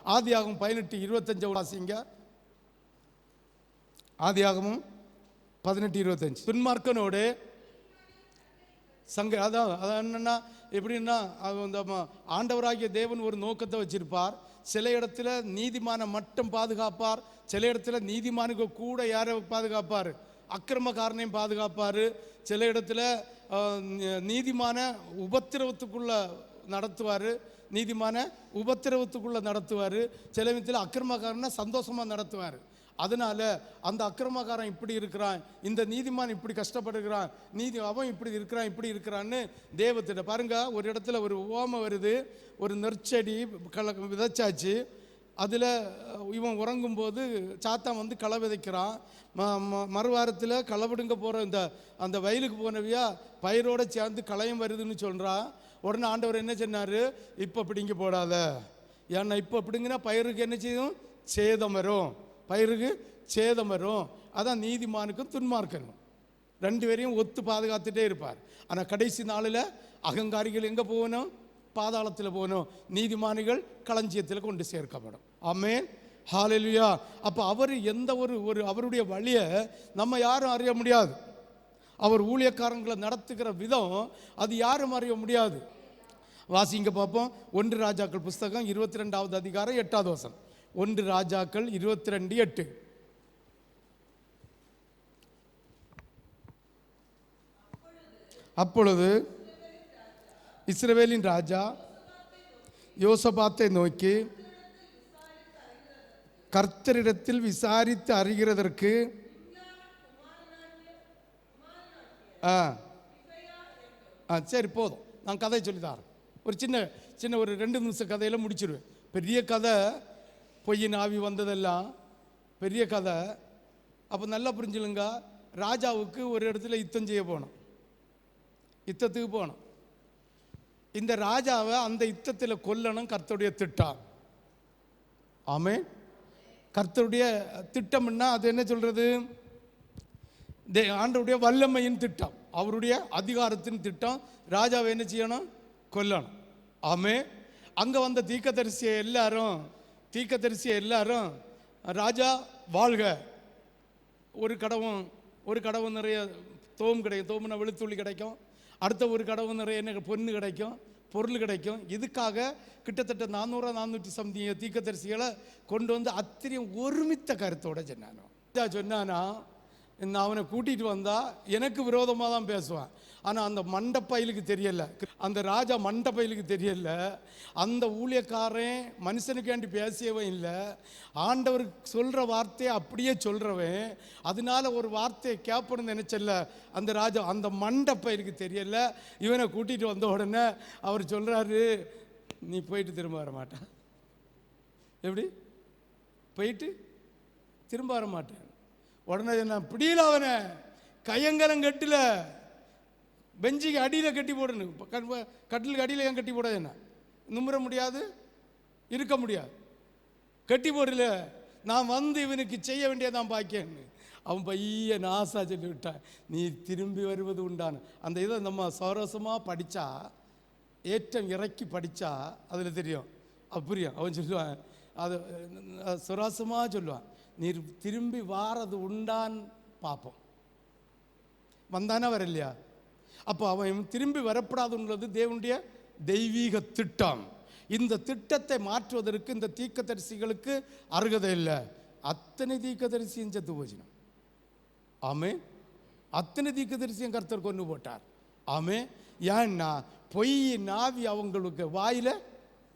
ஆதியாகமம் 18:25 வாசிங்க. ஆதியாகமம் 18:25. துன்மார்க்கனோடு அதான் என்னன்னா எப்படின்னா, ஆண்டவராகிய தேவன் ஒரு நோக்கத்தை வச்சிருப்பார். சில இடத்துல நீதிமான மட்டும் பாதுகாப்பார், சில இடத்துல நீதிமானுக்கு கூட யாரை பாதுகாப்பார்? அக்கிரமக்காரனையும் பாதுகாப்பார். சில இடத்துல நீதிமான உபத்திரவத்துக்குள்ள நடத்துவார், நடத்துவார். சில விதத்தில் அக்கிரமக்காரனை சந்தோஷமாக நடத்துவார். அதனால அந்த அக்கிரமக்காரன் இப்படி இருக்கிறான், இந்த நீதிமான் இப்படி கஷ்டப்படுகிறான், அவன் இப்படி இருக்கிறான்னு தேவத்திட்ட பாருங்க. ஒரு இடத்துல ஒரு ஓமை வருது. ஒரு நெற்செடி விதைச்சாச்சு. அதில் இவன் உறங்கும்போது சாத்தான் வந்து களை விதைக்கிறான். மறுவாரத்தில் களவிடுங்க போகிற அந்த வயலுக்கு போனவியா பயிரோடு சேர்ந்து களையும் வருதுன்னு சொல்கிறான். உடனே ஆண்டவர் என்ன சொன்னார்? இப்போ பிடிங்க போடாத, ஏன்னா இப்போ பிடுங்கினா பயிருக்கு என்ன செய்யும்? சேதம் வரும், பயிருக்கு சேதம் வரும். அதான் நீதிமானுக்கும் துன்மார்க்கனும் ரெண்டு பேரையும் ஒத்து பாதுகாத்துட்டே இருப்பார். ஆனால் கடைசி நாளில் அகங்காரிகள் எங்கே போகணும்? பாதாளத்தில் போகணும். நீதிமானிகள் களஞ்சியத்தில் கொண்டு சேர்க்கப்படும். ஆமென், ஹல்லேலூயா. அப்போ அவர் எந்த ஒரு அவருடைய வழியை நம்ம யாரும் அறிய முடியாது. அவர் ஊழியக்காரங்களை நடத்துகிற விதம் அது யாரும் அறிய முடியாது. வாசிங்க பார்ப்போம். 1 ராஜாக்கள் புஸ்தகம் 22வது அதிகாரம் 8வது வசனம். 1 ராஜாக்கள் 22:8. அப்பொழுது இஸ்ரவேலின் ராஜா யோசபாத்தை நோக்கி, கர்த்தரிடத்தில் விசாரித்து அறிகிறதற்கு சரி போதும், நான் கதை சொல்லித்தாரேன். ஒரு சின்ன ஒரு 2 நிமிஷம் கதையில் முடிச்சிருவேன். பெரிய கதை, பொய்யின் ஆவி வந்ததெல்லாம் பெரிய கதை. அப்போ நல்லா புரிஞ்சுலுங்க. ராஜாவுக்கு ஒரு இடத்துல யுத்தம் செய்ய போனோம், யுத்தத்துக்கு போனோம். இந்த ராஜாவை அந்த யுத்தத்தில் கொல்லணும், கர்த்தருடைய திட்டம். ஆமென். கர்த்தருடைய திட்டம்னா அது என்ன சொல்றது? ஆண்டவருடைய வல்லமையின் திட்டம், அவருடைய அதிகாரத்தின் திட்டம். ராஜாவை என்ன செய்யணும்? கொல்லணும். ஆமென். அங்கே வந்த தீர்க்கதரிசியை எல்லாரும் ராஜா வாழ்க, ஒரு கடவு நிறைய தோம் கிடைக்கும், தோம்னா வெளுத்துள்ளி கிடைக்கும். அடுத்த ஒரு கடவு நிறைய என்ன பொண்ணு கிடைக்கும், பொருள் கிடைக்கும். இதுக்காக கிட்டத்தட்ட 400-400 தீர்க்கதரிசிகளை கொண்டு வந்து அத்திரியம் ஒருமித்த கருத்தோட சொன்னானா, நான் அவனை கூட்டிகிட்டு வந்தால் எனக்கு விரோதமாக தான் பேசுவான். ஆனால் அந்த மண்டப்பயிலுக்கு தெரியல, அந்த ராஜா மண்டப்பயிலுக்கு தெரியல. அந்த ஊழியக்காரன் மனுஷனுக்காண்டி பேசியவன் இல்லை, ஆண்டவருக்கு சொல்கிற வார்த்தையை அப்படியே சொல்கிறவன். அதனால ஒரு வார்த்தையை கேட்பணும்னு நினச்சல அந்த ராஜா, அந்த மண்டப்பயிலுக்கு தெரியல. இவனை கூட்டிகிட்டு வந்த உடனே அவர் சொல்கிறாரு, நீ போயிட்டு திரும்ப வர மாட்டேன். எப்படி போயிட்டு திரும்ப வர மாட்டேன்? உடனே நான் பிடியில அவனை கையங்கலம் கட்டில பெஞ்சுக்கு அடியில் கட்டி போடணும். கட்டிலுக்கு அடியில் ஏன் கட்டி போட? என்ன நிமிர முடியாது, இருக்க முடியாது. கட்டி போடல. நான் வந்து இவனுக்கு செய்ய வேண்டியதான் பாக்கியன்னு அவன் பையன் ஆசா சொல்லி விட்டான். நீ திரும்பி வருவது உண்டான அந்த இதை நம்ம சௌரசமாக படித்தா, ஏற்றம் இறக்கி படித்தா அதில் தெரியும். புரியும். அவன் சொல்லுவான், அது சுராசமாக சொல்லுவான், நீ திரும்பி வாரது உண்டான் பார்ப்போம். வந்தானா வரலையா? அப்போ அவன் திரும்பி வரப்படாதுன்றது தேவனுடைய தெய்வீக திட்டம். இந்த திட்டத்தை மாற்றுவதற்கு இந்த தீர்க்கதரிசிகளுக்கு அருகதை இல்லை. அத்தனை தீர்க்கதரிசியும் செத்து போச்சினான். ஆமென். அத்தனை தீர்க்கதரிசியும் கர்த்தர் கொண்டு போட்டார். ஆமென். ஏன்னா பொய் நாவி அவங்களுக்கு வாயில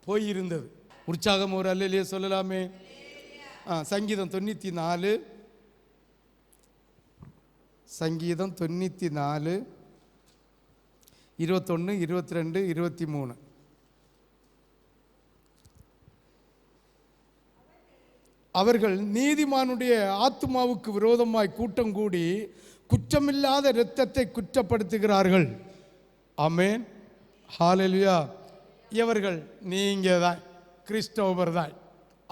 போயிருந்தது. உற்சாகம் ஒரு அல்லையே சொல்லலாமே. சங்கீதம் 94, சங்கீதம் 94 21, 22, 23. அவர்கள் நீதிமானுடைய ஆத்துமாவுக்கு விரோதமாய் கூட்டம் கூடி குற்றமில்லாத இரத்தத்தை குற்றப்படுத்துகிறார்கள். ஆமென், ஹல்லேலூயா. இவர்கள் நீங்க தான், கிறிஸ்தவர் தான்.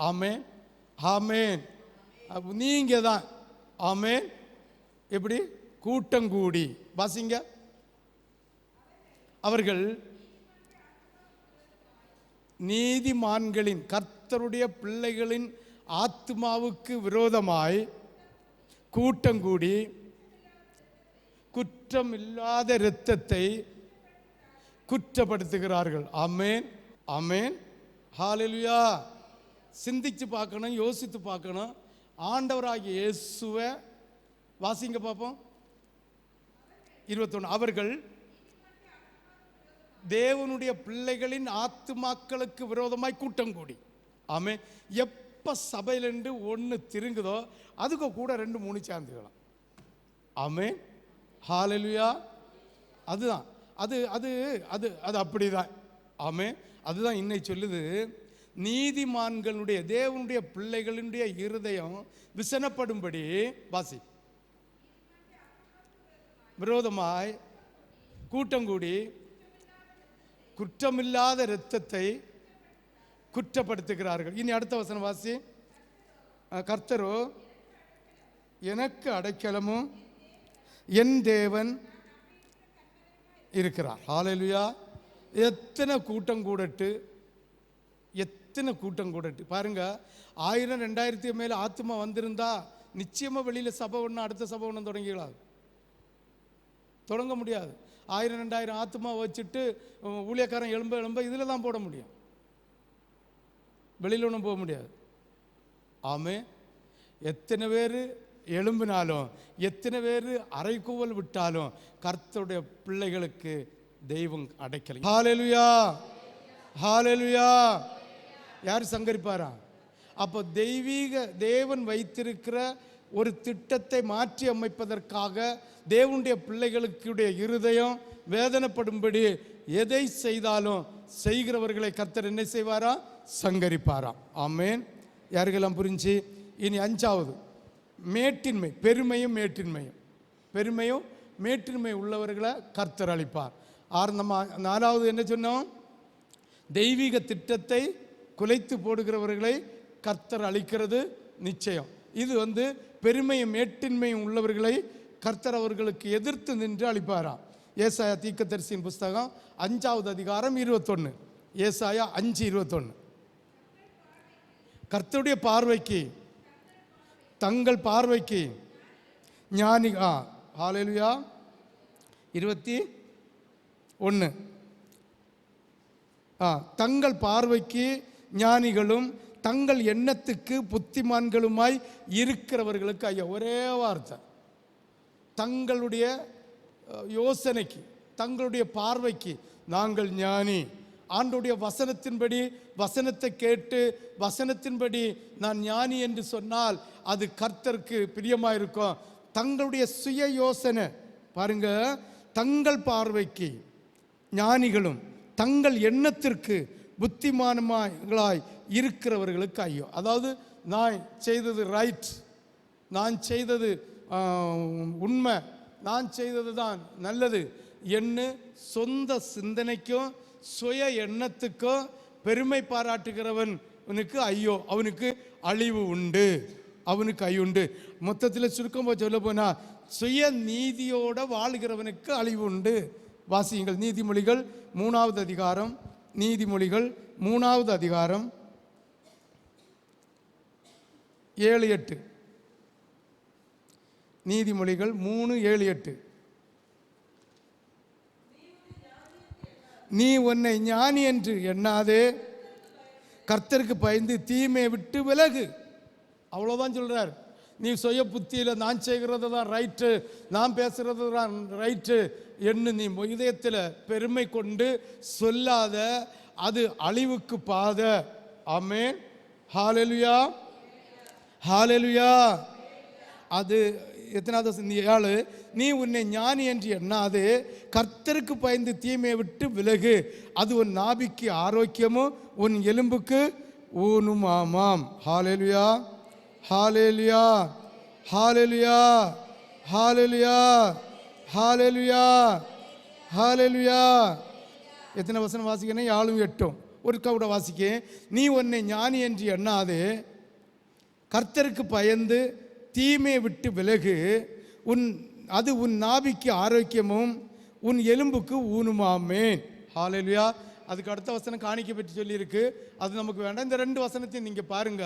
ஆமென், ஆமென். நீங்க தான். ஆமென். எப்படி கூட்டம் கூடி வாசிங்க. அவர்கள் நீதிமான்களின் கர்த்தருடைய பிள்ளைகளின் ஆத்மாவுக்கு விரோதமாய் கூட்டங்கூடி குற்றம் இல்லாத இரத்தத்தை குற்றப்படுத்துகிறார்கள். ஆமென், ஆமென், ஹல்லேலூயா. சிந்திச்சு பார்க்கணும், யோசித்து பார்க்கணும். ஆண்டவராகிய இயேசுவை வாசிங்க பார்ப்போம். 21. அவர்கள் தேவனுடைய பிள்ளைகளின் ஆத்துமாக்களுக்கு விரோதமாய் கூட்டம் கூடி. ஆமென். எப்போ சபையிலிருந்து ஒன்று திருங்குதோ அதுக்கு கூட 2-3 சேர்ந்துக்கலாம். ஆமென், ஹல்லேலூயா. அதுதான் அது அது அது அது அப்படிதான். ஆமென். அதுதான் இன்னைக்கு சொல்லுது, நீதிமான்களுடைய தேவனுடைய பிள்ளைகளுடைய இருதயம் விசனப்படும்படி வாசி விரோதமாய் கூட்டம் கூடி குற்றமில்லாத இரத்தத்தை குற்றப்படுத்துகிறார்கள். இனி அடுத்த வசனம் வாசி. கர்த்தரோ எனக்கு அடைக்கலமும் என் தேவன் இருக்கிறார். ஹல்லேலூயா. எத்தனை கூட்டம் கூடட்டு, எத்தனை கூட்டம் கூடட்டு பாருங்க. 1000-2000 மேலே ஆத்மா வந்திருந்தா நிச்சயமாக வெளியில் சபை ஒன்று அடுத்த சபை ஒன்று தொடங்கிக்கலாம். தொடங்க முடியாது. 1000-2000 ஆத்மா வச்சுட்டு ஊழியக்காரன் எழும்ப இதில் தான் போட முடியும், வெளியில் ஒன்றும் போக முடியாது. ஆமே. எத்தனை பேர் எழும்பினாலும் எத்தனை பேர் அரைக்கூவல் விட்டாலும் கர்த்தருடைய பிள்ளைகளுக்கு தெய்வம் அடைக்கலை. ஹல்லேலூயா, ஹல்லேலூயா. யார் சங்கரிப்பாரா? அப்போ தெய்வீக தேவன் வைத்திருக்கிற ஒரு திட்டத்தை மாற்றி அமைப்பதற்காக தேவனுடைய பிள்ளைகளுக்குடைய இருதயம் வேதனைப்படும்படி எதை செய்தாலும் செய்கிறவர்களை கர்த்தர் என்ன செய்வாரா? சங்கரிப்பாராம். ஆமென். யாருக்கெல்லாம் புரிஞ்சு? இனி 5வது மேட்டின்மை, பெருமையும் மேட்டின்மையும். பெருமையும் மேட்டின்மை உள்ளவர்களை கர்த்தர் அளிப்பார். 4வது என்ன சொன்னோம்? தெய்வீக திட்டத்தை குலைத்து போடுகிறவர்களை கர்த்தர் அளிக்கிறது நிச்சயம். இது பெருமையும் மேட்டின்மையும் உள்ளவர்களை கர்த்தர் அவர்களுக்கு எதிர்த்து நின்று அளிப்பாராம். ஏசாயா தீர்க்கதரிசியின் புஸ்தகம் 5வது அதிகாரம் 21. ஏசாயா 5:21. கர்த்தருடைய பார்வைக்கு, தங்கள் பார்வைக்கு ஞானி. ஹல்லேலூயா. 21. தங்கள் பார்வைக்கு ஞானிகளும் தங்கள் எண்ணத்துக்கு புத்திமான்களுமாய் இருக்கிறவர்களுக்கு ஐயா. ஒரே வார்த்தை. தங்களுடைய யோசனைக்கு, தங்களுடைய பார்வைக்கு நாங்கள் ஞானி. ஆண்டோடைய வசனத்தின்படி, வசனத்தை கேட்டு வசனத்தின்படி நான் ஞானி என்று சொன்னால் அது கர்த்தருக்கு பிரியமாக இருக்கும். தங்களுடைய சுய யோசனை பாருங்க. தங்கள் பார்வைக்கு ஞானிகளும் தங்கள் எண்ணத்திற்கு புத்திமான்களாய் இருக்கிறவர்களுக்கு ஐயோ. அதாவது நான் செய்தது ரைட், நான் செய்தது உண்மை, நான் செய்தது தான் நல்லது என்ன சொந்த சிந்தனைக்கும் சுய எண்ணத்துக்கும் பெருமை பாராட்டுகிறவனுக்கு ஐயோ, அவனுக்கு அழிவு உண்டு, அவனுக்கு ஐயுண்டு. மொத்தத்தில் சுருக்கமாக சொல்ல போனா சுய நீதியோட வாழ்கிறவனுக்கு அழிவு உண்டு. வாசியுங்கள் நீதிமொழிகள் 3வது அதிகாரம். நீதிமொழிகள் 3வது அதிகாரம் 7-8. நீதிமொழிகள் 3:7-8. நீ உன்னை ஞானி என்று எண்ணாதே, கர்த்தருக்கு பயந்து தீமையை விட்டு விலகு. அவ்வளோதான் சொல்றார். நீ சுய புத்தியில் நான் செய்கிறது தான் ரைட்டு, நான் பேசுறது தான் ரைட்டு என்று நீ இதயத்தில் பெருமை கொண்டு சொல்லாத, அது அழிவுக்கு பாத. ஆமென், ஹல்லேலூயா, ஹல்லேலூயா. அது எத்தனாவது? 7. நீ உன்னை ஞானி என்று எண்ணாதே, கர்த்தருக்கு பயந்து தீமையை விட்டு விலகு, அது உன் நாபிக்கு ஆரோக்கியமும் உன் எலும்புக்கு ஊனும் ஆமாம். ஹல்லேலூயா, ஹல்லேலூயா, ஹல்லேலூயா, ஹல்லேலூயா, ஹல்லேலூயா, ஹல்லேலூயா. எத்தனை வசனம் வாசிக்கணும்? 7-8. ஒரு கவுட வாசிக்க. நீ உன்னை ஞானி என்று எண்ணாதே, கர்த்தருக்கு பயந்து தீமையை விட்டு விலகு, அது உன் நாபிக்கு ஆரோக்கியமும் உன் எலும்புக்கு ஊனுமாமேன். ஹல்லேலூயா. அதுக்கு அடுத்த வசனம் காணிக்கை பற்றி சொல்லியிருக்கு, அது நமக்கு வேண்டாம். இந்த 2 வசனத்தையும் நீங்கள் பாருங்க.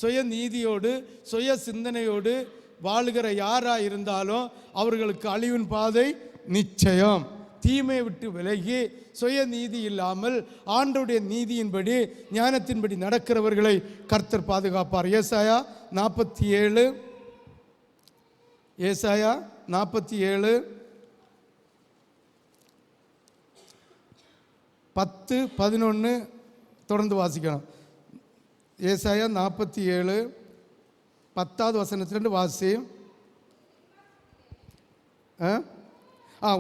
சுய நீதியோடு சுய சிந்தனையோடு வாழுகிற யாரா இருந்தாலும் அவர்களுக்கு அழிவின் பாதை நிச்சயம். தீமையை விட்டு விலகி சுய நீதி இல்லாமல் ஆண்டவருடைய நீதியின்படி ஞானத்தின்படி நடக்கிறவர்களை கர்த்தர் பாதுகாப்பார். ஏசாயா 47 10, 11 தொடர்ந்து வாசிக்கணும். ஏசாயா 47 10வது வசனத்திலிருந்து வாசி.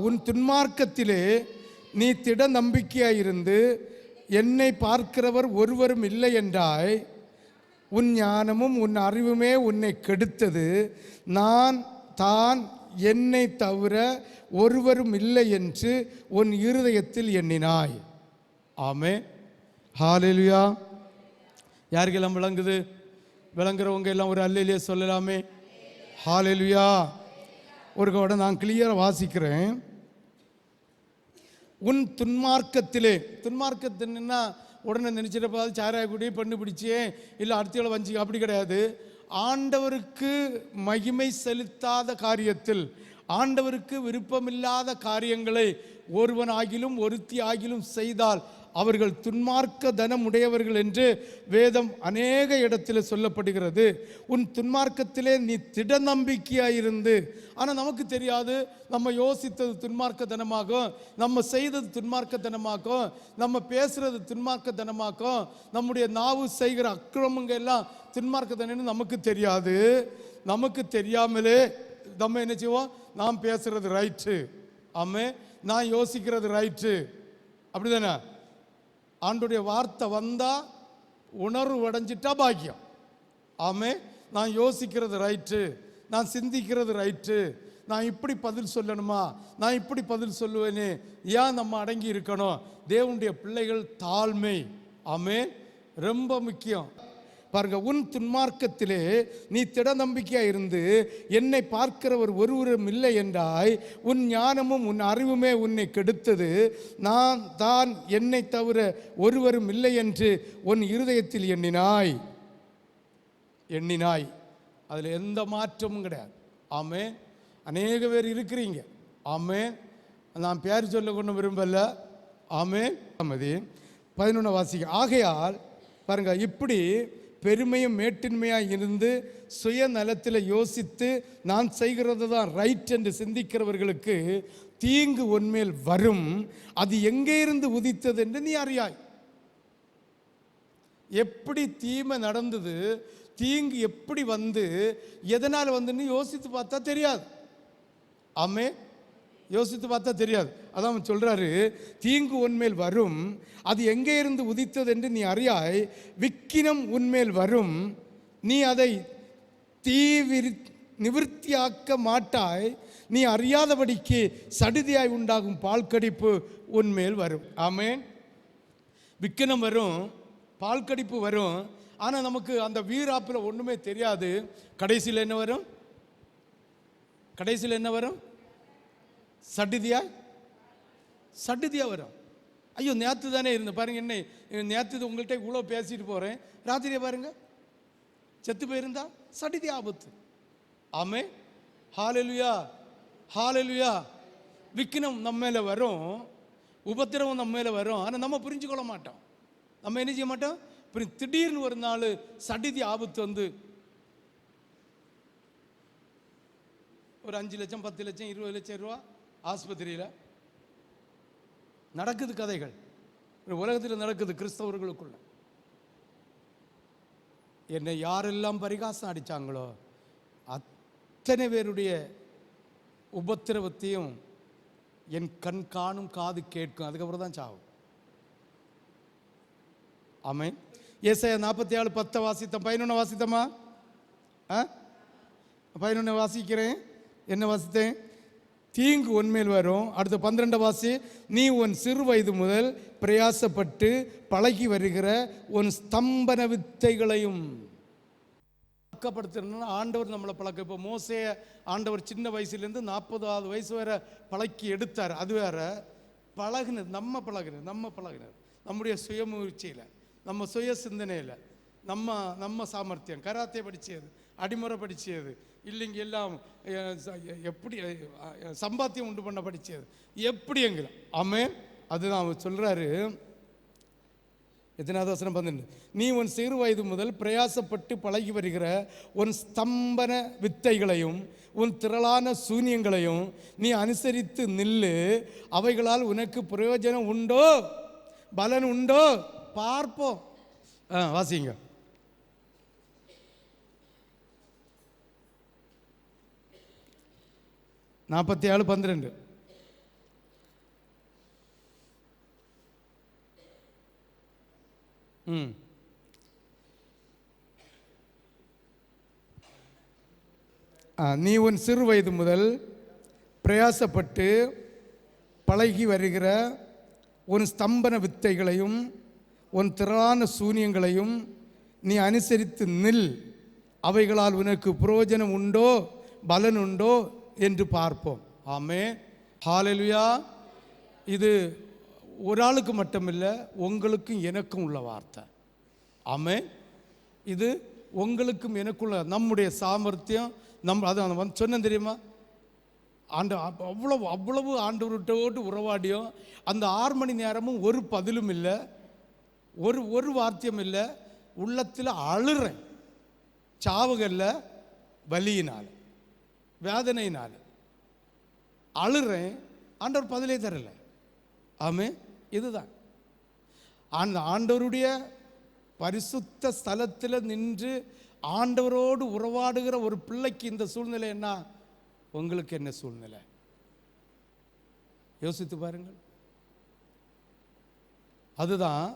உன் துன்மார்க்கத்திலே நீ திட நம்பிக்கையாயிருந்து என்னை பார்க்கிறவர் ஒருவரும் இல்லை என்றாய். உன் ஞானமும் உன் அறிவுமே உன்னை கெடுத்தது. நான் தான் என்னை தவிர ஒருவரும் இல்லை என்று உன் இருதயத்தில் எண்ணினாய். ஆமென். ஹல்லேலூயா. யாருக்கெல்லாம் விளங்குது? விளங்குறவங்க எல்லாம் ஒரு அல்லேலூயா சொல்லலாமே. ஹல்லேலூயா. ஒரு கூட நான் கிளியராக வாசிக்கிறேன். உன் துன்மார்க்கத்திலே, துன்மார்க்கத்தின்னா உடனே நினச்சிட்டு சாராய குடி பெண்ணு பிடிச்சியே இல்லை அடுத்த வஞ்சி, அப்படி கிடையாது. ஆண்டவருக்கு மகிமை செலுத்தாத காரியத்தில், ஆண்டவருக்கு விருப்பமில்லாத காரியங்களை ஒருவன் ஆகிலும் ஒருத்தி ஆகிலும் செய்தால் அவர்கள் துன்மார்க்க தனம் உடையவர்கள் என்று வேதம் அநேக இடத்தில் சொல்லப்படுகிறது. உன் துன்மார்க்கத்திலே நீ திட நம்பிக்கையாயிருந்து. ஆனால் நமக்கு தெரியாது, நம்ம யோசித்தது துன்மார்க்க தனமாகும், நம்ம செய்தது துன்மார்க்க தனமாக்கும், நம்ம பேசுறது துன்மார்க்க தனமாக்கும், நம்முடைய நாவு செய்கிற அக்கிரமங்க எல்லாம் துன்மார்க்க தனம்னு நமக்கு தெரியாது. நமக்கு தெரியாமலே நம்ம என்ன செய்வோம்? நாம் பேசுறது ரைட்டு, ஆமே, நான் யோசிக்கிறது ரைட்டு, அப்படிதானே? ஆண்டுடைய வார்த்தை வந்தால் உணர்வு அடைஞ்சிட்டா பாக்கியம். ஆமே, நான் யோசிக்கிறது ரைட்டு, நான் சிந்திக்கிறது ரைட்டு, நான் இப்படி பதில் சொல்லணுமா, நான் இப்படி பதில் சொல்லுவேனே, ஏன் நம்ம அடங்கி இருக்கணும்? தேவனுடைய பிள்ளைகள் தாழ்மை, ஆமே, ரொம்ப முக்கியம். பாருங்க, உன் துன்மார்க்கத்திலே நீ திட நம்பிக்கையாக இருந்து என்னை பார்க்கிறவர் ஒருவரும் இல்லை என்றாய். உன் ஞானமும் உன் அறிவுமே உன்னை கெடுத்தது. நான் தான் என்னை தவிர ஒருவரும் இல்லை என்று உன் இருதயத்தில் எண்ணினாய். அதில் எந்த மாற்றமும் கிடையாது. ஆமே, அநேக பேர் இருக்கிறீங்க. ஆமே, நான் பேர் சொல்ல கொண்டு விரும்பல. ஆமே, 11 வாசிக்க. ஆகையால் பாருங்க, இப்படி பெருமையும் மேட்டின்மையாக இருந்து சுயநலத்தில் யோசித்து நான் செய்கிறது தான் ரைட் என்று சிந்திக்கிறவர்களுக்கு தீங்கு உன்மேல் வரும். அது எங்கே இருந்து உதித்தது என்று நீ அறியாய். எப்படி தீமை நடந்தது, தீங்கு எப்படி வந்து எதனால் வந்துன்னு யோசித்து பார்த்தா தெரியாது. ஆமே, யோசித்து பார்த்தா தெரியாது. அதான் சொல்றாரு, தீங்கு உன்மேல் வரும், அது எங்கே இருந்து உதித்தது என்று நீ அறியாய். விக்கினம் உன்மேல் வரும், நீ அதை நிவிர்த்தியாக்க மாட்டாய். நீ அறியாதபடிக்கு சடிதியாய் உண்டாகும் பால் கடிப்பு உன்மேல் வரும். ஆமென். விக்கினம் வரும், பால் கடிப்பு வரும். ஆனால் நமக்கு அந்த வீராப்பில் ஒன்றுமே தெரியாது. கடைசியில் என்ன வரும்? சடிதியா வரும். ஐயோ, நேற்று தானே இருந்தேன் பாருங்க, என்ன நேற்று உங்கள்கிட்ட இவ்வளோ பேசிட்டு போகிறேன், ராத்திரியை பாருங்க செத்து போயிருந்தா சடிதி ஆபத்து. ஆமே, ஹல்லேலூயா. விக்கினம் நம்ம மேலே வரும், உபத்திரவம் நம்ம மேலே வரும். ஆனால் நம்ம புரிஞ்சுக்கொள்ள மாட்டோம். நம்ம என்ன செய்ய மாட்டோம்? திடீர்னு ஒரு நாள் சடிதி ஆபத்து வந்து ஒரு 5 லட்சம் 10 லட்சம் 20 லட்சம் ரூபா ஆஸ்பத்திரியில் நடக்குது. கதைகள் உலகத்தில் நடக்குது கிறிஸ்தவர்களுக்குள்ள. என்னை யாரெல்லாம் பரிகாசம் அடித்தாங்களோ அத்தனை பேருடைய உபத்திரவத்தையும் என் கண் காணும் காது கேட்கும். அதுக்கப்புறம் தான் சாவும். ஆமென். ஏசாயா 47:10 வாசித்தோம். 11 வாசித்தோமா? 11 வாசிக்கிறேன். என்ன வாசித்தேன்? தீங்கு உன்மேல் வரும். அடுத்த 12 வாசி. நீ உன் சிறு வயது முதல் பிரயாசப்பட்டு பழகி வருகிற உன் ஸ்தம்பன வித்தைகளையும் பழக்கப்படுத்தணும்னா ஆண்டவர் நம்மளை பழக்க. இப்போ மோசேய ஆண்டவர் சின்ன வயசுலேருந்து 40வது வயசு வரை பழக்கி எடுத்தார். அது வேற. பழகினது நம்ம பழகினது. நம்முடைய சுயமுயற்சியில், நம்ம சுய சிந்தனையில், நம்ம நம்ம சாமர்த்தியம், கராத்தே படித்தது, அடிமுறை படித்தது இல்லைங்க, எல்லாம் எப்படி சம்பாத்தியம் உண்டு பண்ண படித்தது எப்படி எங்கிலும் ஆமென். அதுதான் அவர் சொல்கிறாரு. எத்தனாவது வசனம் 12, நீ உன் சிறு வயது முதல் பிரயாசப்பட்டு பழகி வருகிற உன் ஸ்தம்பன வித்தைகளையும் உன் திரளான சூனியங்களையும் நீ அனுசரித்து நில்லு. அவைகளால் உனக்கு பிரயோஜனம் உண்டோ, பலன் உண்டோ பார்ப்போம். வாசிங்க. நாற்பத்தி 7:12. நீ உன் சிறு வயது முதல் பிரயாசப்பட்டு பழகி வருகிற உன் ஸ்தம்பன வித்தைகளையும் உன் திரளான சூனியங்களையும் நீ அனுசரித்து நில். அவைகளால் உனக்கு பிரயோஜனம் உண்டோ, பலன் உண்டோ என்று பார்ப்போம். ஆமென். ஹல்லேலூயா. இது ஒரு ஆளுக்கு மட்டுமில்லை, உங்களுக்கும் எனக்கும் உள்ள வார்த்தை. ஆமென். இது உங்களுக்கும் எனக்குள்ள நம்முடைய சாமர்த்தியம். அதான் சொன்னேன் தெரியுமா, அவ்வளவு ஆண்டவர்கிட்டோடு உறவாடியும் அந்த 6 மணி நேரமும் ஒரு பதிலும் இல்லை, ஒரு வார்த்தையும் இல்லை. உள்ளத்தில் அழுறேன், சாவுகல்ல, வலியினால், வேதனையினால் அழுறேன். ஆண்டவர் பதிலே தரல. ஆமென். இதுதான் அந்த ஆண்டவருடைய பரிசுத்த ஸ்தலத்தில் நின்று ஆண்டவரோடு உறவாடுகிற ஒரு பிள்ளைக்கு இந்த சூழ்நிலை என்ன, உங்களுக்கு என்ன சூழ்நிலை யோசித்து பாருங்கள். அதுதான்,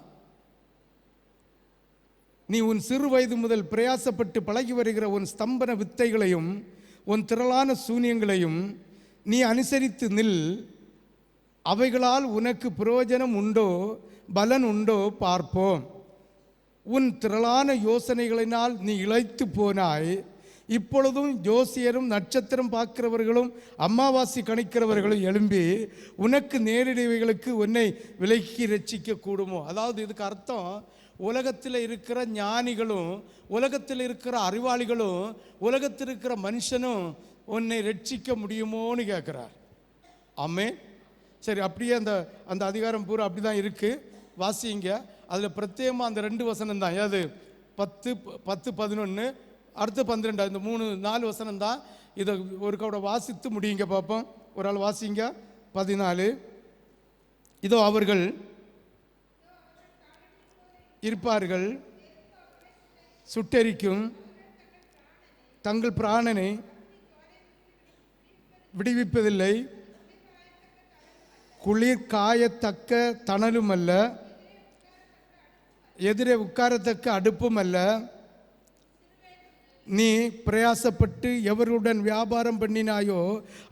நீ உன் சிறு வயது முதல் பிரயாசப்பட்டு பழகி வருகிற உன் ஸ்தம்பன வித்தைகளையும் உன் திரளான சூனியங்களையும் நீ அனுசரித்து நில். அவைகளால் உனக்கு பிரயோஜனம் உண்டோ, பலன் உண்டோ பார்ப்போம். உன் திரளான யோசனைகளினால் நீ இளைத்து போனாய். இப்பொழுதும் ஜோசியரும் நட்சத்திரம் பார்க்கிறவர்களும் அமாவாசை கணிக்கிறவர்களும் எழும்பி உனக்கு நேரிடைவைகளுக்கு உன்னை விலக்கி ரட்சிக்க கூடுமோ. அதாவது இதுக்கு அர்த்தம், உலகத்தில் இருக்கிற ஞானிகளும் உலகத்தில் இருக்கிற அறிவாளிகளும் உலகத்தில் இருக்கிற மனுஷனும் உன்னை ரட்சிக்க முடியுமோன்னு கேட்குறார். ஆமென். சரி, அப்படியே அந்த அதிகாரம் பூரா அப்படி தான் இருக்குது. வாசிங்க. அதில் பிரத்யேகமாக அந்த 2 வசனம் தான், அது 10, 11, அடுத்து 12, இந்த 3-4 வசனம் தான். இதை ஒரு கூட வாசித்து முடியுங்க பார்ப்போம். ஒரு ஆள் வாசிங்க. 14, இதோ அவர்கள் இருப்பார்கள், சுட்டெரிக்கும் தங்கள் பிராணனை விடுவிப்பதில்லை, குளிர் காயத்தக்க தணலும் அல்ல, எதிரே உட்காரத்தக்க அடுப்பும் அல்ல. நீ பிரயாசப்பட்டு எவருடன் வியாபாரம் பண்ணினாயோ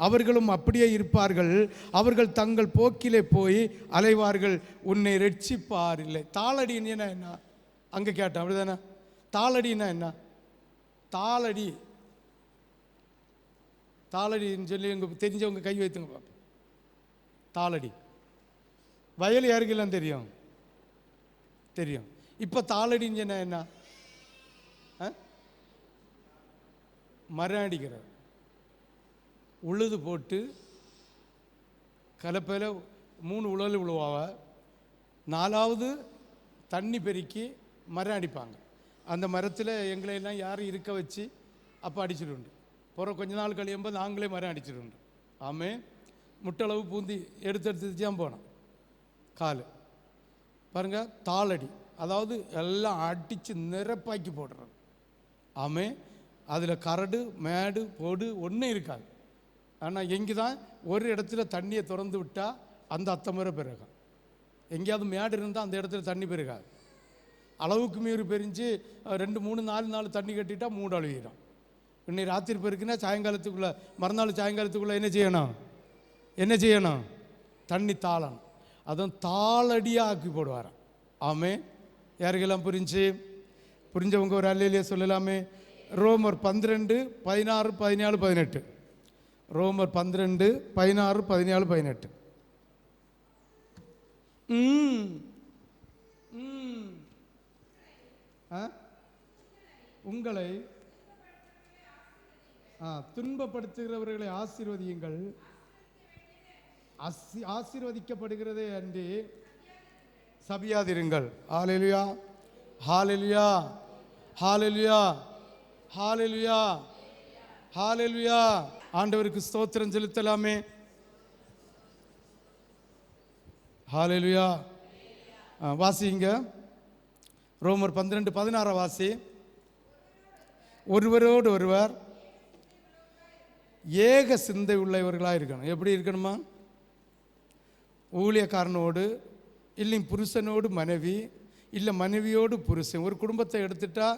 அவர்களும் அப்படியே இருப்பார்கள். அவர்கள் தங்கள் போக்கிலே போய் அலைவார்கள், உன்னை ரட்சிப்பார் இல்லை. தாளடின்னா என்ன அங்கே கேட்டேன், அப்படிதானே? தாளடின்னா என்ன? தாளடின்னு சொல்லி எங்கள் தெரிஞ்சவங்க கை வைத்துங்க பார்ப்போம். தாளடி வயல் யாருக்கெல்லாம் தெரியும்? தெரியும். இப்போ தாளடின்னு சொன்ன என்ன? மரம் அடிக்கிறார். உழுது போட்டு கலப்பையில் 3 உழல் உழுவாவ, 4வது தண்ணி பெருக்கி மரம் அடிப்பாங்க. அந்த மரத்தில் எங்களையெல்லாம் யாரும் இருக்க வச்சு அப்போ அடிச்சிடுண்டு. பிறகு கொஞ்ச நாள் கழியும்போது நாங்களே மரம் அடிச்சிடுண்டு. ஆமென். முட்டளவு பூந்தி எடுத்து தான் போனோம். கால் பாருங்க, தாளடி, அதாவது எல்லாம் அடித்து நிரப்பாக்கி போடுறது. ஆமென். அதில் கரடு மேடு பொடு ஒன்றும் இருக்காது. ஆனால் எங்கே தான் ஒரு இடத்துல தண்ணியை திறந்து விட்டால் அந்த அத்தமுறை பெருகும். எங்கேயாவது மேடு இருந்தால் அந்த இடத்துல தண்ணி பெருகாது. அளவுக்கு மீறி பெரிஞ்சு 2, 3, 4 நாள் தண்ணி கட்டிட்டா 3 அழுகிடும். இன்னைக்கு ராத்திரி பெருக்குன்னா சாயங்காலத்துக்குள்ளே, மறுநாள் சாயங்காலத்துக்குள்ளே என்ன செய்யணும்? தண்ணி தாளணும். அதுவும் தாளடியாக ஆக்கி போடுவாராம். ஆமென். யாருக்கெல்லாம் புரிஞ்சவங்க ஒரு அல்லையிலே சொல்லலாமே. ரோமர் 12, 16, 17, 18. ரோமர் 12, 16, 17, 18. உங்களை துன்பப்படுத்துகிறவர்களை ஆசீர்வதியுங்கள், ஆசீர்வதிக்கப்படுகிறதே அன்றி சபியாதிருங்கள். ஹல்லேலூயா, ஹல்லேலூயா, ஹல்லேலூயா, ஹல்லேலூயா, ஹல்லேலூயா. ஆண்டவருக்கு ஸ்தோத்திரம் செலுத்தலாமே. ஹல்லேலூயா. வாசிங்க ரோமர் 12:16 வாசி. ஒருவரோடு ஒருவர் ஏக சிந்தை உள்ளவர்களாக இருக்கணும். எப்படி இருக்கணுமா? ஊழியக்காரனோடு இல்லை புருஷனோடு மனைவி, இல்லை மனைவியோடு புருஷன். ஒரு குடும்பத்தை எடுத்துட்டா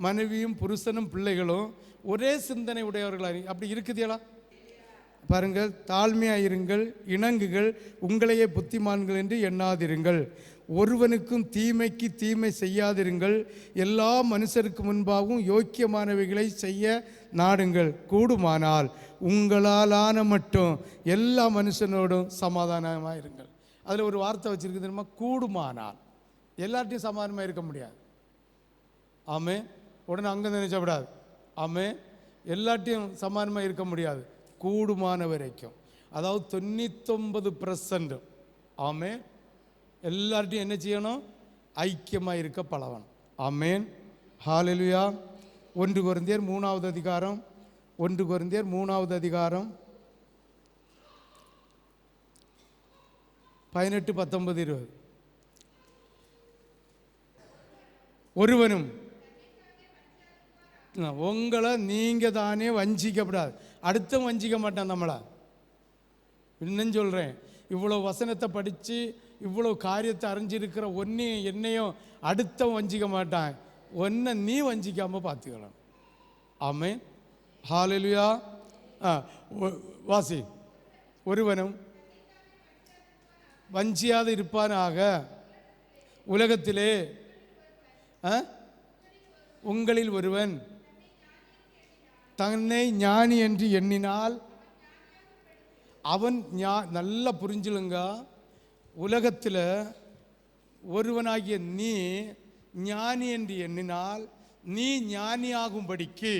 மனைவியும் புருஷனும் பிள்ளைகளும் ஒரே சிந்தனை உடையவர்களாக அப்படி இருக்குதியலா பாருங்கள். தாழ்மையாயிருங்கள், இணங்குகள், உங்களையே புத்திமான்கள் என்று எண்ணாதிருங்கள், ஒருவனுக்கும் தீமைக்கு தீமை செய்யாதிருங்கள், எல்லா மனுஷருக்கு முன்பாகவும் யோக்கியமானவைகளை செய்ய நாடுங்கள், கூடுமானால் உங்களாலான மட்டும் எல்லா மனுஷனோடும் சமாதானமாக இருங்கள். அதில் ஒரு வார்த்தை வச்சுருக்கு தெரியுமா? கூடுமானால். எல்லார்ட்டையும் சமாதானமாக இருக்க முடியாது. ஆமே. உடனே அங்கே நினைச்சப்படாது. ஆமே. எல்லார்ட்டையும் சமாதானமாக இருக்க முடியாது. கூடுமான வரைக்கும், அதாவது 99%. ஆமே. எல்லார்ட்டையும் என்ன செய்யணும்? ஐக்கியமாக இருக்க பழகணும். ஆமேன். ஹல்லேலூயா. 1 கொரிந்தியர் 3வது அதிகாரம், 1 கொரிந்தியர் 3வது அதிகாரம் 18, 19, 20. ஒருவனும் உங்களை நீங்கள் தானே வஞ்சிக்கப்படாது. அடுத்தும் வஞ்சிக்க மாட்டான் நம்மளை. இன்னும் சொல்கிறேன், இவ்வளோ வசனத்தை படித்து இவ்வளோ காரியத்தை அறிஞ்சிருக்கிற ஒன்றையும் என்னையும் அடுத்தவன் வஞ்சிக்க மாட்டான். ஒன்றை நீ வஞ்சிக்காமல் பார்த்துக்கலாம். ஆமே. ஹல்லேலூயா. வாசி. ஒருவனும் வஞ்சியாது இருப்பானாக, உலகத்திலே உங்களில் ஒருவன் தன்னை ஞானி என்று எண்ணினால் அவன் நல்லா புரிஞ்சுலுங்க. உலகத்தில் ஒருவனாகிய நீ ஞானி என்று எண்ணினால் நீ ஞானியாகும்படிக்கு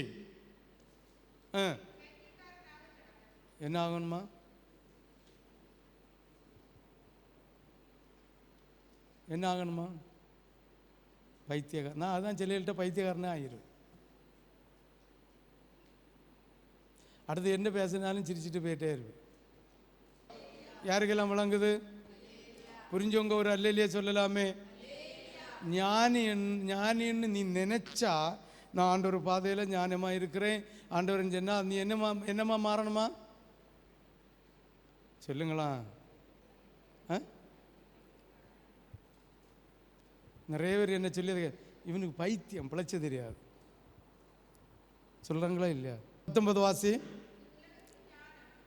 என்ன ஆகணுமா? என்ன ஆகணுமா? பைத்தியக்காரன். நான் அதான் சொல்லிட்ட, பைத்தியக்காரனே ஆயிரும். அடுத்து என்ன பேசினாலும் சிரிச்சுட்டு போயிட்டே இருக்கு. யாருக்கெல்லாம் விளங்குது? புரிஞ்சவங்க ஒரு அல்லையிலேயே சொல்லலாமே. ஞானின்னு நீ நினைச்சா நான் ஆண்டவர் பாதையில் ஞானமாக இருக்கிறேன் ஆண்டவர்னு சொன்னால் நீ என்னமா மாறணுமா? சொல்லுங்களா? நிறைய பேர் என்ன சொல்லி இவனுக்கு பைத்தியம், பிழைச்ச தெரியாது சொல்கிறாங்களா இல்லையா? 19 வாசி.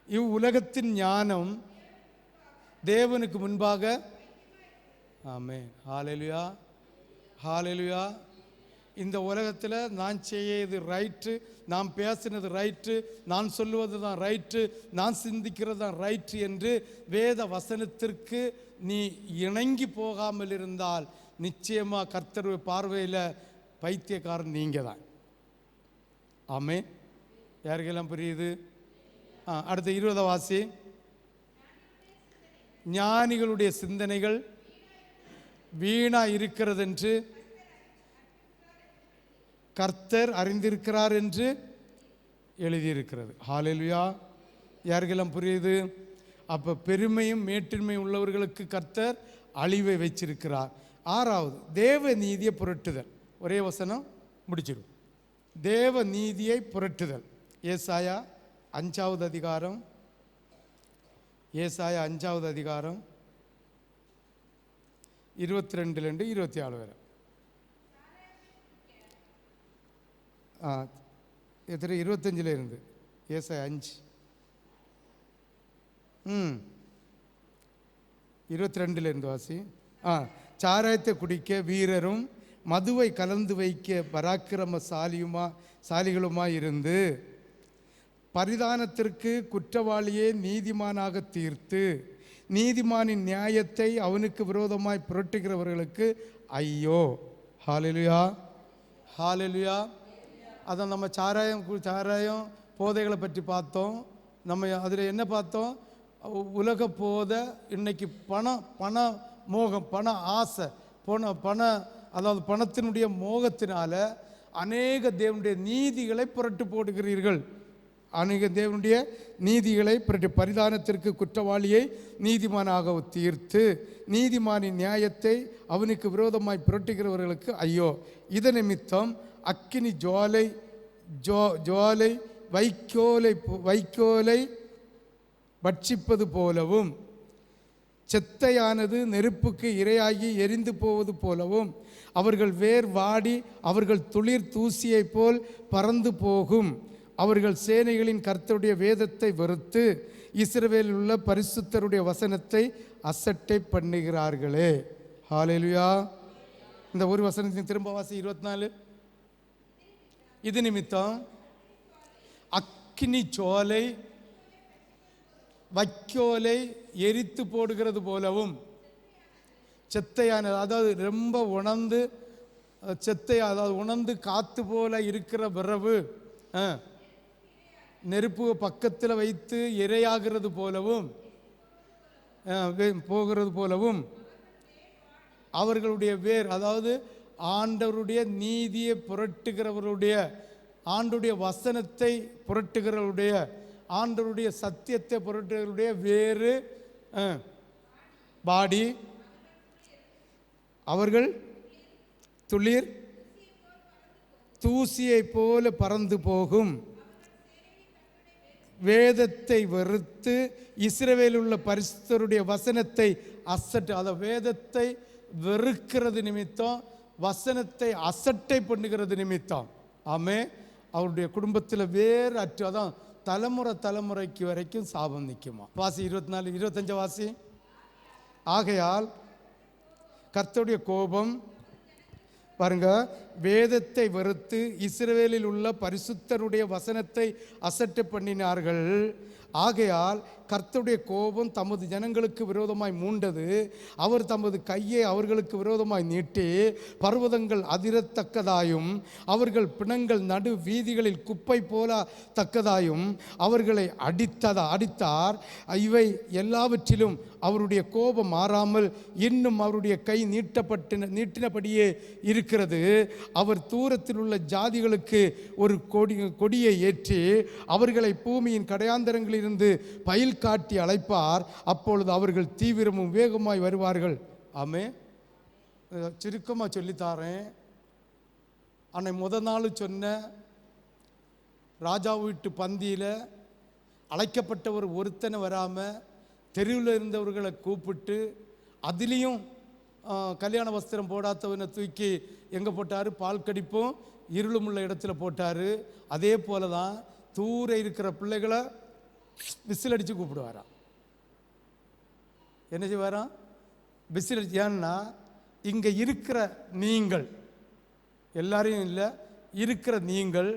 இவ்வுலகத்தின் ஞானம் தேவனுக்கு முன்பாக. ஆமென். ஹல்லேலூயா, ஹல்லேலூயா. இந்த உலகத்தில் நான் செய்யது ரைட்டு, நான் பேசினது ரைட்டு, நான் சொல்லுவது தான் ரைட்டு, நான் சிந்திக்கிறது தான் ரைட்டு என்று வேத வசனத்திற்கு நீ இணங்கி போகாமல் இருந்தால் நிச்சயமாக கர்த்தர் பார்வையில் பைத்தியக்காரன் நீங்கள் தான். ஆமென். யாருக்கெல்லாம் புரியுது? அடுத்த 20 வாசி. ஞானிகளுடைய சிந்தனைகள் வீணா இருக்கிறது என்று கர்த்தர் அறிந்திருக்கிறார் என்று எழுதியிருக்கிறது. ஹல்லேலூயா. யாருக்கெல்லாம் புரியுது? அப்போ பெருமையும் மேட்டின்மையும் உள்ளவர்களுக்கு கர்த்தர் அழிவை வச்சிருக்கிறார். 6வது, தேவ நீதியை புரட்டுதல். ஒரே வசனம் முடிச்சிடும். தேவ நீதியை புரட்டுதல். ஏசாயா 5வது அதிகாரம், ஏசாயா 5வது அதிகாரம் 22 24 வரை. எத்தனை? 25 இருந்து ஏசாயா 5 22 இருந்து வாசி. சாராயத்தை குடிக்க வீரரும் மதுவை கலந்து வைக்க பராக்கிரமசாலிகளுமாய் இருந்து பரிதானத்திற்கு குற்றவாளியே நீதிமானாக தீர்த்து நீதிமானின் நியாயத்தை அவனுக்கு விரோதமாய் புரட்டுகிறவர்களுக்கு ஐயோ. ஹல்லேலூயா. ஹalleluya. அதான் நம்ம சாராயம் போதைகளை பற்றி பார்த்தோம். நம்ம அதில் என்ன பார்த்தோம்? உலக போதை, இன்னைக்கு பண மோகம், பண ஆசை, அதாவது பணத்தினுடைய மோகத்தினால அநேக தேவனுடைய நீதிகளை புரட்டு போடுகிறீர்கள். அநேக தேவனுடைய நீதிகளை புரட்டி பரிதானத்திற்கு குற்றவாளியை நீதிமானாக தீர்த்து நீதிமானின் நியாயத்தை அவனுக்கு விரோதமாய் புரட்டுகிறவர்களுக்கு ஐயோ. இத நிமித்தம் அக்கினி ஜுவாலை வைக்கோலை பட்சிப்பது போலவும் செத்தையானது நெருப்புக்கு இரையாகி எரிந்து போவது போலவும் அவர்கள் வேர் வாடி அவர்கள் துளிர் தூசியை போல் பறந்து போகும். அவர்கள் சேனைகளின் கர்த்தருடைய வேதத்தை வெறுத்து இஸ்ரவேலில் உள்ள பரிசுத்தருடைய வசனத்தை அசட்டை பண்ணுகிறார்களே. ஹalleluya. இந்த ஒரு வசனத்தின் திரும்ப வாசி 24. இது நிமித்தம் அக்கினி ஜுவாலை வைக்கோலை எரித்து போடுகிறது போலவும் செத்தையான, அதாவது ரொம்ப உணர்ந்து அதாவது உணர்ந்து காத்து போல இருக்கிற விரவு நெருப்பு பக்கத்தில் வைத்து இரையாகிறது போலவும் போகிறது போலவும் அவர்களுடைய வேர், அதாவது ஆண்டவருடைய நீதியை புரட்டுகிறவருடைய, ஆண்டவருடைய வசனத்தை புரட்டுகிறவருடைய, ஆண்டவருடைய சத்தியத்தை புரட்டுகிறவருடைய வேறு பாடி அவர்கள் துளிர் தூசியை போல பறந்து போகும். வேதத்தை வெறுத்து இஸ்ரவேலில் உள்ள பரிசுத்தருடைய வசனத்தை அத வேதத்தை வெறுக்கிறது நிமித்தம், வசனத்தை அசட்டை பண்ணுகிறது நிமித்தம் ஆமே அவருடைய குடும்பத்தில் வேறு அற்று, அதான் தலைமுறைக்கு வரைக்கும் சாபம் நிற்குமா. வாசி 24 25 வாசி. ஆகையால் கர்த்தருடைய கோபம் பாருங்க, வேதத்தை வெறுத்து இஸ்ரவேலில் உள்ள பரிசுத்தருடைய வசனத்தை அசட்டை பண்ணினார்கள். ஆகையால் கர்த்தருடைய கோபம் தமது ஜனங்களுக்கு விரோதமாய் மூண்டது. அவர் தமது கையை அவர்களுக்கு விரோதமாய் நீட்டி பர்வதங்கள் அதிரத்தக்கதாயும் அவர்கள் பிணங்கள் நடு வீதிகளில் குப்பை போல தக்கதாயும் அவர்களை அடித்தார். இவை எல்லாவற்றிலும் அவருடைய கோபம் மாறாமல் இன்னும் அவருடைய கை நீட்டினபடியே இருக்கிறது. அவர் தூரத்தில் உள்ள ஜாதிகளுக்கு ஒரு கொடியை ஏற்றி அவர்களை பூமியின் கடையாந்தரங்களிலிருந்து பயில் காட்டி அழைப்பார். அப்பொழுது அவர்கள் தீவிரமும் வேகமாய் வருவார்கள். ஆமே. சுருக்கமாக சொல்லித்தாரேன். அன்னை நாள் சொன்ன ராஜா வீட்டு பந்தியில் அழைக்கப்பட்டவர் ஒருத்தனை வராமல் தெருவில் இருந்தவர்களை கூப்பிட்டு, அதுலேயும் கல்யாண வஸ்திரம் போடாதவனை தூக்கி எங்கே போட்டார்? பால் கடிப்பும் இருளும் உள்ள இடத்துல போட்டார். அதே போல தான் தூர இருக்கிற பிள்ளைகளை விசில் அடித்து கூப்பிடுவாராம். என்ன செய்வாராம்? விசில் அடிச்சு. ஏன்னா இங்கே இருக்கிற நீங்கள் எல்லாரையும் இல்லை, இருக்கிற நீங்கள்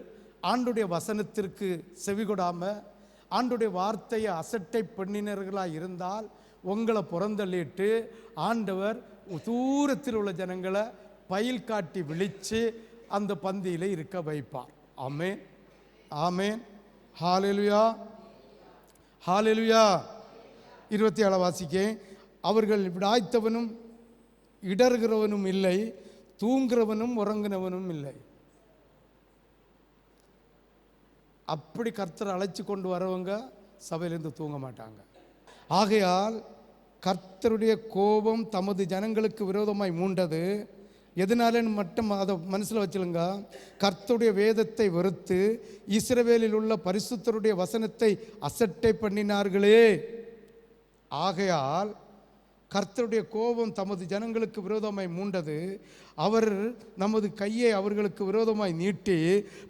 ஆண்டுடைய வசனத்திற்கு செவிகொடாமல் ஆண்டுடைய வார்த்தையை அசட்டை பண்ணினர்களாக இருந்தால் உங்களை புறந்தள்ளிட்டு ஆண்டவர் தூரத்தில் உள்ள ஜனங்களை பயில் காட்டி விழித்து அந்த பந்தியில் இருக்க வைப்பார். ஆமென் ஆமென். ஹalleluya ஹalleluya. 27 வாசிக்க. அவர்கள் விடாய்த்தவனும் இடறுகிறவனும் இல்லை, தூங்குறவனும் உறங்கினவனும் இல்லை. அப்படி கர்த்தரை அழைச்சி கொண்டு வரவங்க சபையிலேருந்து தூங்க மாட்டாங்க. ஆகையால் கர்த்தருடைய கோபம் தமது ஜனங்களுக்கு விரோதமாய் மூண்டது. எதனாலன்னு மட்டும் அதை மனசில் வச்சுருங்க. கர்த்தருடைய வேதத்தை வெறுத்து இஸ்ரவேலில் உள்ள பரிசுத்தருடைய வசனத்தை அசட்டை பண்ணினார்களே. ஆகையால் கர்த்தருடைய கோபம் தமது ஜனங்களுக்கு விரோதமாய் மூண்டது. அவர் நமது கையை அவர்களுக்கு விரோதமாய் நீட்டி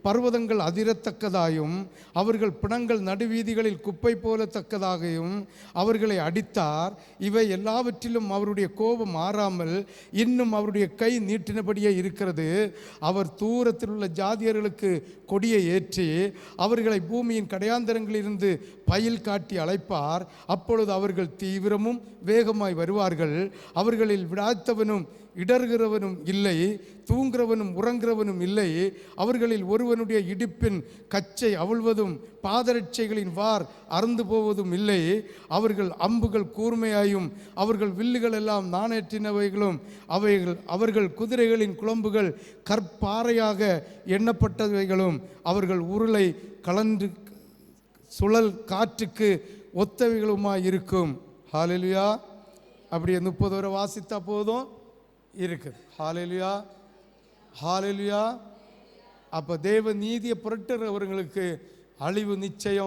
பர்வதங்கள் அதிரத்தக்கதாயும் அவர்கள் பிணங்கள் நடுவீதிகளில் குப்பை போலத்தக்கதாகவும் அவர்களை அடித்தார். இவை எல்லாவற்றிலும் அவருடைய கோபம் மாறாமல் இன்னும் அவருடைய கை நீட்டினபடியே இருக்கிறது. அவர் தூரத்தில் உள்ள ஜாதியர்களுக்கு கொடியை ஏற்றி அவர்களை பூமியின் கடையாந்தரங்களிலிருந்து பயில் காட்டி அழைப்பார். அப்பொழுது அவர்கள் தீவிரமும் வேகமாய் வருவார்கள். அவர்களில் விடாத்தவனும் இடறுகிறவனும் இல்லை, தூங்குறவனும் உறங்குறவனும் இல்லை. அவர்களில் ஒருவனுடைய இடுப்பின் கச்சை அவிழ்வதும் பாதரட்சைகளின் வார் அறுந்து போவதும் இல்லை. அவர்கள் அம்புகள் கூர்மையாயும் அவர்கள் வில்லுகள் எல்லாம் நாணேற்றினவைகளும் அவர்கள் குதிரைகளின் குளம்புகள் கற்பாறையாக எண்ணப்பட்டவைகளும் அவர்கள் உருளை கலந்து சுழல் காற்றுக்கு ஒத்தவைகளுமாய் இருக்கும். ஹல்லேலூயா. அப்படியே 30 வரை வாசித்தா போதும் இருக்குது. ஹல்லேலூயா, ஹல்லேலூயா. அப்போ தேவ நீதியை புரட்டுறவர்களுக்கு அழிவு நிச்சயம்.